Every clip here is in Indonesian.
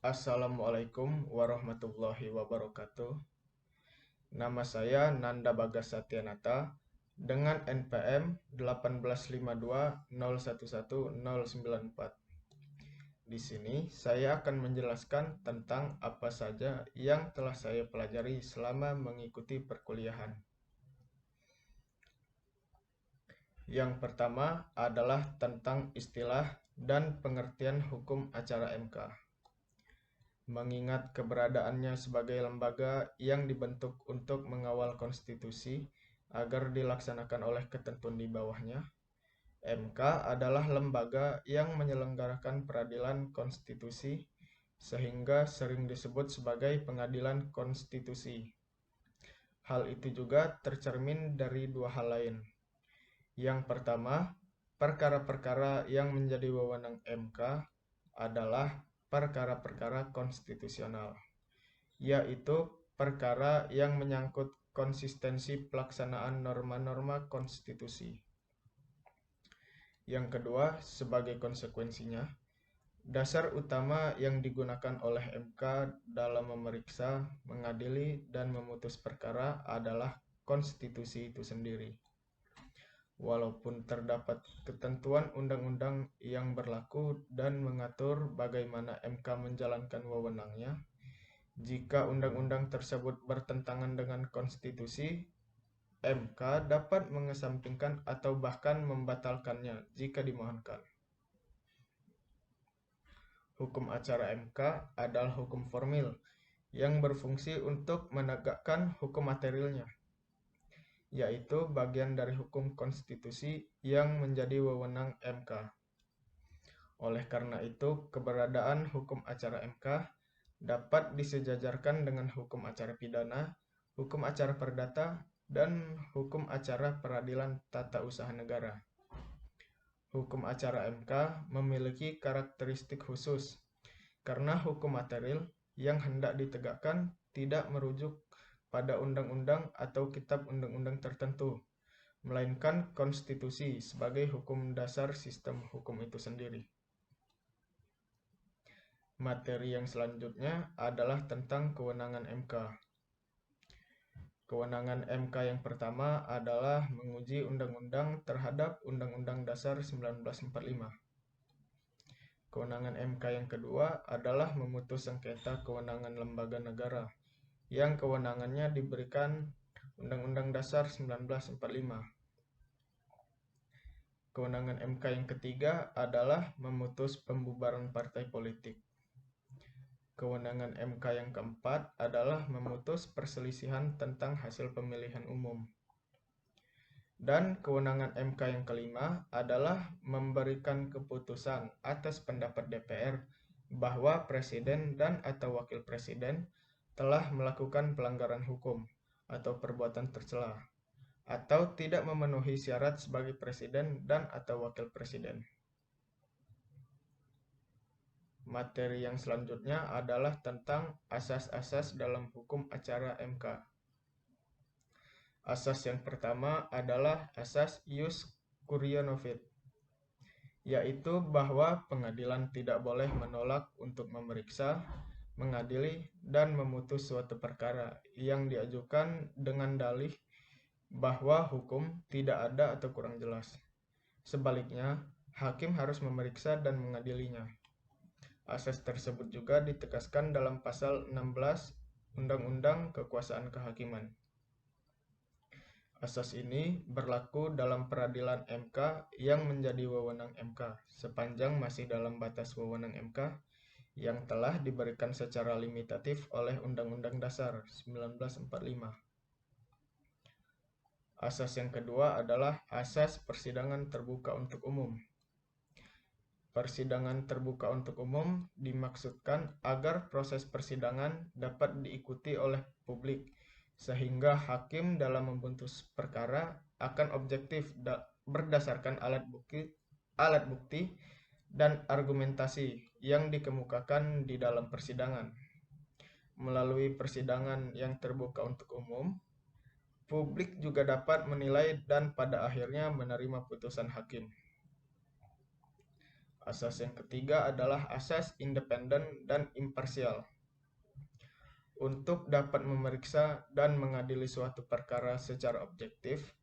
Assalamualaikum warahmatullahi wabarakatuh. Nama saya Nanda Bagas Satyanata dengan NPM 18520111094. Di sini saya akan menjelaskan tentang apa saja yang telah saya pelajari selama mengikuti perkuliahan. Yang pertama adalah tentang istilah dan pengertian hukum acara MK. Mengingat keberadaannya sebagai lembaga yang dibentuk untuk mengawal konstitusi agar dilaksanakan oleh ketentuan di bawahnya, MK adalah lembaga yang menyelenggarakan peradilan konstitusi sehingga sering disebut sebagai pengadilan konstitusi. Hal itu juga tercermin dari dua hal lain. Yang pertama, perkara-perkara yang menjadi wewenang MK adalah perkara-perkara konstitusional, yaitu perkara yang menyangkut konsistensi pelaksanaan norma-norma konstitusi. Yang kedua, sebagai konsekuensinya, dasar utama yang digunakan oleh MK dalam memeriksa, mengadili, dan memutus perkara adalah konstitusi itu sendiri. Walaupun terdapat ketentuan undang-undang yang berlaku dan mengatur bagaimana MK menjalankan wewenangnya, jika undang-undang tersebut bertentangan dengan konstitusi, MK dapat mengesampingkan atau bahkan membatalkannya jika dimohonkan. Hukum acara MK adalah hukum formil yang berfungsi untuk menegakkan hukum materialnya, yaitu bagian dari hukum konstitusi yang menjadi wewenang MK. Oleh karena itu, keberadaan hukum acara MK dapat disejajarkan dengan hukum acara pidana, hukum acara perdata, dan hukum acara peradilan tata usaha negara. Hukum acara MK memiliki karakteristik khusus karena hukum material yang hendak ditegakkan tidak merujuk pada undang-undang atau kitab undang-undang tertentu, melainkan konstitusi sebagai hukum dasar sistem hukum itu sendiri. Materi yang selanjutnya adalah tentang kewenangan MK. Kewenangan MK yang pertama adalah menguji undang-undang terhadap Undang-Undang Dasar 1945. Kewenangan MK yang kedua adalah memutus sengketa kewenangan lembaga negara yang kewenangannya diberikan Undang-Undang Dasar 1945. Kewenangan MK yang ketiga adalah memutus pembubaran partai politik. Kewenangan MK yang keempat adalah memutus perselisihan tentang hasil pemilihan umum. Dan kewenangan MK yang kelima adalah memberikan keputusan atas pendapat DPR bahwa presiden dan atau wakil presiden telah melakukan pelanggaran hukum atau perbuatan tercela atau tidak memenuhi syarat sebagai presiden dan atau wakil presiden. Materi yang selanjutnya adalah tentang asas-asas dalam hukum acara MK. Asas yang pertama adalah asas ius curia novit, yaitu bahwa pengadilan tidak boleh menolak untuk memeriksa, mengadili, dan memutus suatu perkara yang diajukan dengan dalih bahwa hukum tidak ada atau kurang jelas. Sebaliknya, hakim harus memeriksa dan mengadilinya. Asas tersebut juga ditegaskan dalam pasal 16 Undang-Undang Kekuasaan Kehakiman. Asas ini berlaku dalam peradilan MK yang menjadi wewenang MK sepanjang masih dalam batas wewenang MK yang telah diberikan secara limitatif oleh Undang-Undang Dasar 1945. Asas yang kedua adalah asas persidangan terbuka untuk umum. Persidangan terbuka untuk umum dimaksudkan agar proses persidangan dapat diikuti oleh publik, sehingga hakim dalam memutus perkara akan objektif berdasarkan alat bukti dan argumentasi yang dikemukakan di dalam persidangan. Melalui persidangan yang terbuka untuk umum, publik juga dapat menilai dan pada akhirnya menerima putusan hakim. Asas yang ketiga adalah asas independen dan imparsial. Untuk dapat memeriksa dan mengadili suatu perkara secara objektif,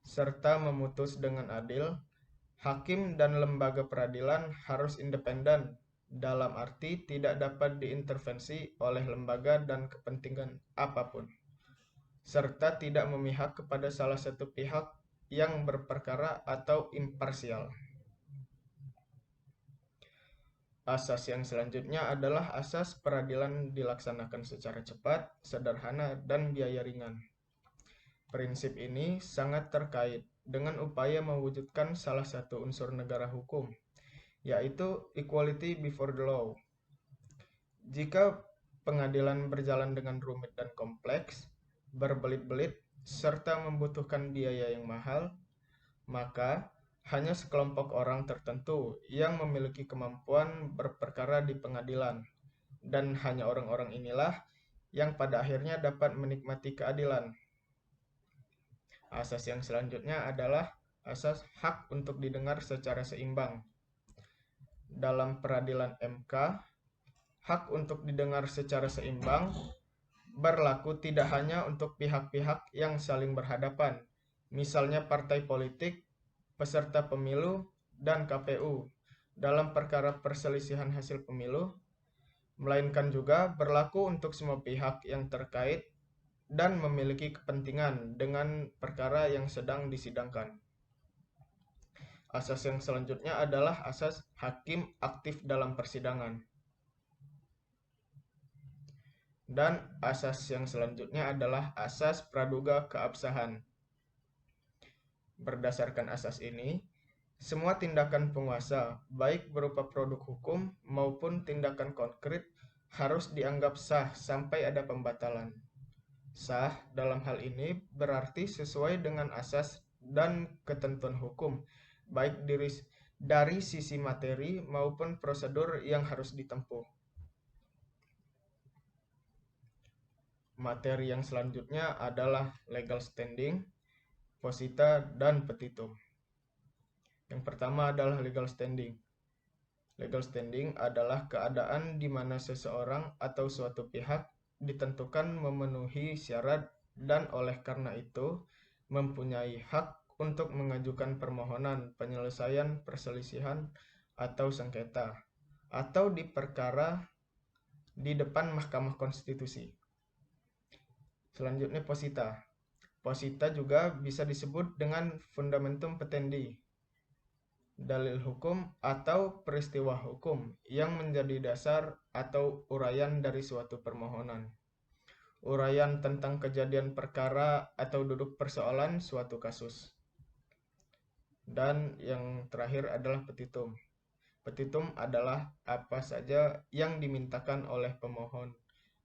serta memutus dengan adil, hakim dan lembaga peradilan harus independen, dalam arti tidak dapat diintervensi oleh lembaga dan kepentingan apapun, serta tidak memihak kepada salah satu pihak yang berperkara atau imparsial. Asas yang selanjutnya adalah asas peradilan dilaksanakan secara cepat, sederhana, dan biaya ringan. Prinsip ini sangat terkait dengan upaya mewujudkan salah satu unsur negara hukum, yaitu equality before the law. Jika pengadilan berjalan dengan rumit dan kompleks, berbelit-belit, serta membutuhkan biaya yang mahal, maka hanya sekelompok orang tertentu yang memiliki kemampuan berperkara di pengadilan, dan hanya orang-orang inilah yang pada akhirnya dapat menikmati keadilan. Asas yang selanjutnya adalah asas hak untuk didengar secara seimbang. Dalam peradilan MK, hak untuk didengar secara seimbang berlaku tidak hanya untuk pihak-pihak yang saling berhadapan, misalnya partai politik, peserta pemilu, dan KPU dalam perkara perselisihan hasil pemilu, melainkan juga berlaku untuk semua pihak yang terkait dan memiliki kepentingan dengan perkara yang sedang disidangkan. Asas yang selanjutnya adalah asas hakim aktif dalam persidangan. Dan asas yang selanjutnya adalah asas praduga keabsahan. Berdasarkan asas ini, semua tindakan penguasa, baik berupa produk hukum maupun tindakan konkret, harus dianggap sah sampai ada pembatalan. Sah dalam hal ini berarti sesuai dengan asas dan ketentuan hukum, baik dari sisi materi maupun prosedur yang harus ditempuh. Materi yang selanjutnya adalah legal standing, posita, dan petitum. Yang pertama adalah legal standing. Legal standing adalah keadaan di mana seseorang atau suatu pihak ditentukan memenuhi syarat dan oleh karena itu mempunyai hak untuk mengajukan permohonan penyelesaian perselisihan atau sengketa atau di perkara di depan Mahkamah Konstitusi. Selanjutnya posita. Posita juga bisa disebut dengan fundamentum petendi, dalil hukum atau peristiwa hukum yang menjadi dasar atau uraian dari suatu permohonan. Uraian tentang kejadian perkara atau duduk persoalan suatu kasus. Dan yang terakhir adalah petitum. Petitum adalah apa saja yang dimintakan oleh pemohon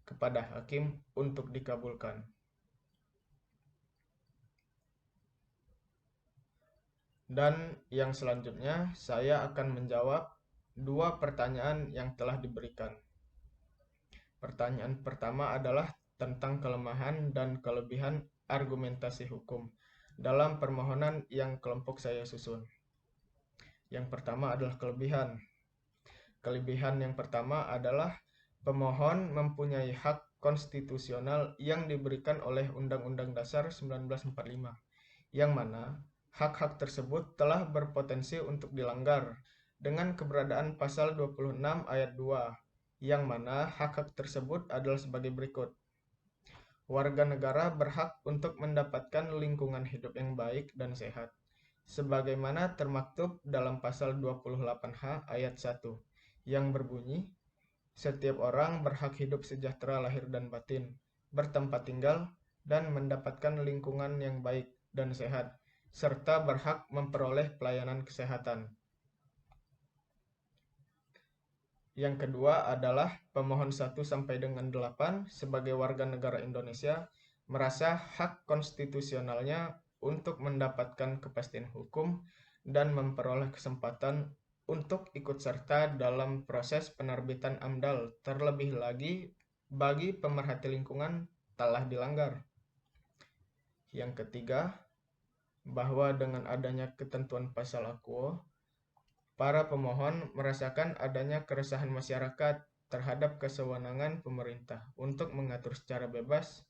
kepada hakim untuk dikabulkan. Dan yang selanjutnya saya akan menjawab dua pertanyaan yang telah diberikan. Pertanyaan pertama adalah tentang kelemahan dan kelebihan argumentasi hukum dalam permohonan yang kelompok saya susun. Yang pertama adalah kelebihan. Kelebihan yang pertama adalah pemohon mempunyai hak konstitusional yang diberikan oleh Undang-Undang Dasar 1945, yang mana hak-hak tersebut telah berpotensi untuk dilanggar dengan keberadaan pasal 26 ayat 2, yang mana hak-hak tersebut adalah sebagai berikut. Warga negara berhak untuk mendapatkan lingkungan hidup yang baik dan sehat, sebagaimana termaktub dalam pasal 28H ayat 1, yang berbunyi, setiap orang berhak hidup sejahtera lahir dan batin, bertempat tinggal, dan mendapatkan lingkungan yang baik dan sehat, serta berhak memperoleh pelayanan kesehatan. Yang kedua adalah pemohon 1 sampai dengan 8 sebagai warga negara Indonesia merasa hak konstitusionalnya untuk mendapatkan kepastian hukum dan memperoleh kesempatan untuk ikut serta dalam proses penerbitan AMDAL, terlebih lagi bagi pemerhati lingkungan telah dilanggar. Yang ketiga, bahwa dengan adanya ketentuan pasal akuo, para pemohon merasakan adanya keresahan masyarakat terhadap kesewenangan pemerintah untuk mengatur secara bebas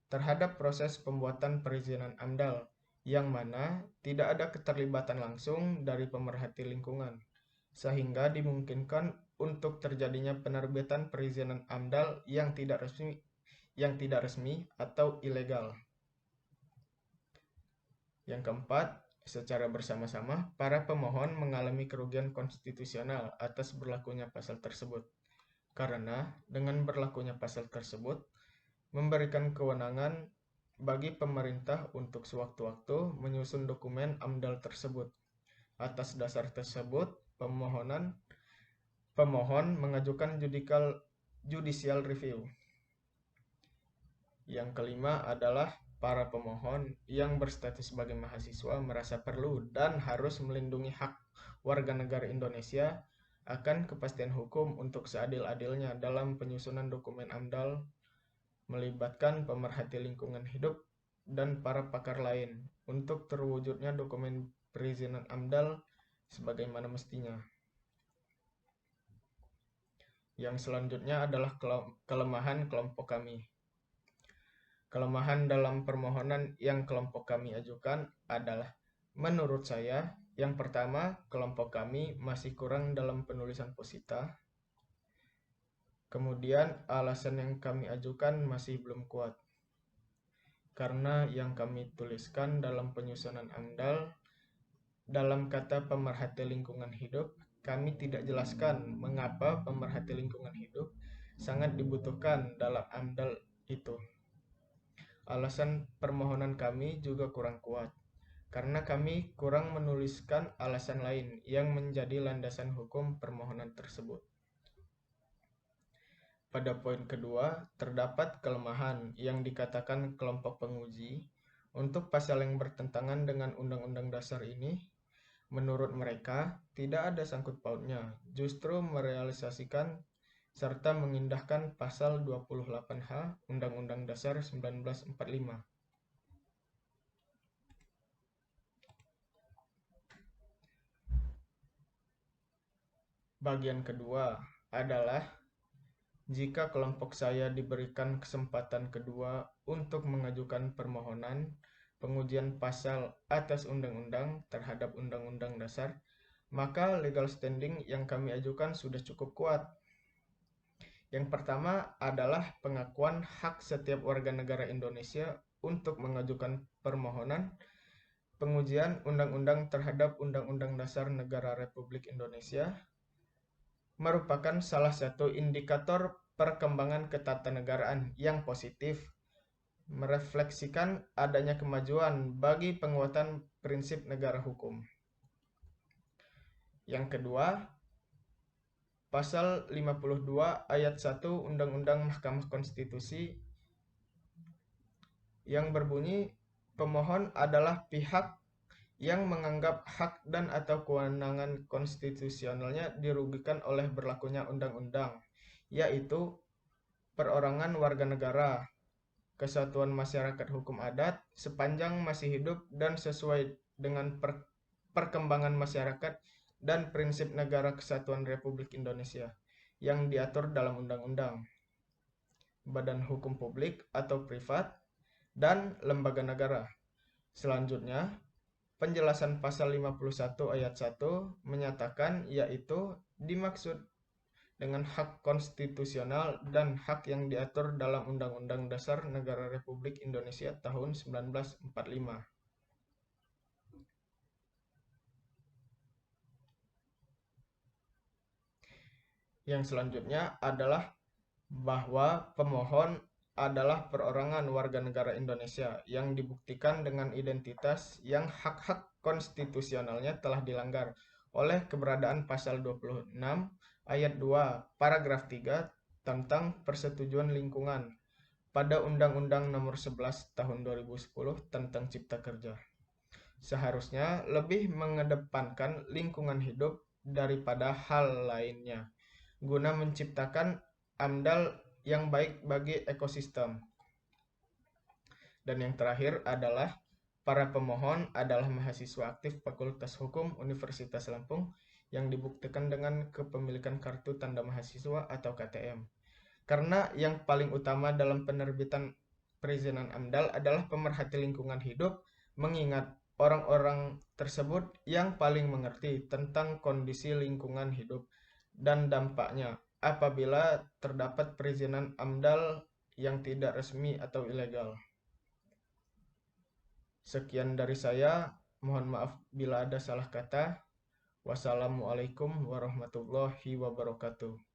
terhadap proses pembuatan perizinan AMDAL, yang mana tidak ada keterlibatan langsung dari pemerhati lingkungan, sehingga dimungkinkan untuk terjadinya penerbitan perizinan AMDAL yang tidak resmi atau ilegal. Yang keempat, secara bersama-sama, para pemohon mengalami kerugian konstitusional atas berlakunya pasal tersebut. Karena dengan berlakunya pasal tersebut, memberikan kewenangan bagi pemerintah untuk sewaktu-waktu menyusun dokumen AMDAL tersebut. Atas dasar tersebut, pemohon mengajukan judicial review. Yang kelima adalah para pemohon yang berstatus sebagai mahasiswa merasa perlu dan harus melindungi hak warga negara Indonesia akan kepastian hukum untuk seadil-adilnya dalam penyusunan dokumen AMDAL, melibatkan pemerhati lingkungan hidup dan para pakar lain untuk terwujudnya dokumen perizinan AMDAL sebagaimana mestinya. Yang selanjutnya adalah kelemahan kelompok kami. Kelemahan dalam permohonan yang kelompok kami ajukan adalah, menurut saya, yang pertama, kelompok kami masih kurang dalam penulisan posita. Kemudian, alasan yang kami ajukan masih belum kuat. Karena yang kami tuliskan dalam penyusunan AMDAL, dalam kata pemerhati lingkungan hidup, kami tidak jelaskan mengapa pemerhati lingkungan hidup sangat dibutuhkan dalam AMDAL itu. Alasan permohonan kami juga kurang kuat, karena kami kurang menuliskan alasan lain yang menjadi landasan hukum permohonan tersebut. Pada poin kedua, terdapat kelemahan yang dikatakan kelompok penguji untuk pasal yang bertentangan dengan Undang-Undang Dasar ini. Menurut mereka, tidak ada sangkut pautnya, justru merealisasikan serta mengindahkan pasal 28H Undang-Undang Dasar 1945. Bagian kedua adalah jika kelompok saya diberikan kesempatan kedua untuk mengajukan permohonan pengujian pasal atas undang-undang terhadap Undang-Undang Dasar, maka legal standing yang kami ajukan sudah cukup kuat. Yang pertama adalah pengakuan hak setiap warga negara Indonesia untuk mengajukan permohonan pengujian undang-undang terhadap Undang-Undang Dasar Negara Republik Indonesia merupakan salah satu indikator perkembangan ketatanegaraan yang positif, merefleksikan adanya kemajuan bagi penguatan prinsip negara hukum. Yang kedua, Pasal 52 ayat 1 Undang-Undang Mahkamah Konstitusi yang berbunyi, pemohon adalah pihak yang menganggap hak dan atau kewenangan konstitusionalnya dirugikan oleh berlakunya undang-undang, yaitu perorangan warga negara, kesatuan masyarakat hukum adat sepanjang masih hidup dan sesuai dengan perkembangan masyarakat dan prinsip negara kesatuan Republik Indonesia yang diatur dalam undang-undang, badan hukum publik atau privat, dan lembaga negara. Selanjutnya, penjelasan pasal 51 ayat 1 menyatakan yaitu dimaksud dengan hak konstitusional dan hak yang diatur dalam Undang-Undang Dasar Negara Republik Indonesia tahun 1945. Yang selanjutnya adalah bahwa pemohon adalah perorangan warga negara Indonesia yang dibuktikan dengan identitas yang hak-hak konstitusionalnya telah dilanggar oleh keberadaan pasal 26 ayat 2 paragraf 3 tentang persetujuan lingkungan pada Undang-Undang Nomor 11 Tahun 2010 tentang Cipta Kerja. Seharusnya lebih mengedepankan lingkungan hidup daripada hal lainnya, guna menciptakan AMDAL yang baik bagi ekosistem. Dan yang terakhir adalah para pemohon adalah mahasiswa aktif Fakultas Hukum Universitas Lampung yang dibuktikan dengan kepemilikan kartu tanda mahasiswa atau KTM. Karena yang paling utama dalam penerbitan perizinan AMDAL adalah pemerhati lingkungan hidup, mengingat orang-orang tersebut yang paling mengerti tentang kondisi lingkungan hidup dan dampaknya apabila terdapat perizinan AMDAL yang tidak resmi atau ilegal. Sekian dari saya, mohon maaf bila ada salah kata. Wassalamualaikum warahmatullahi wabarakatuh.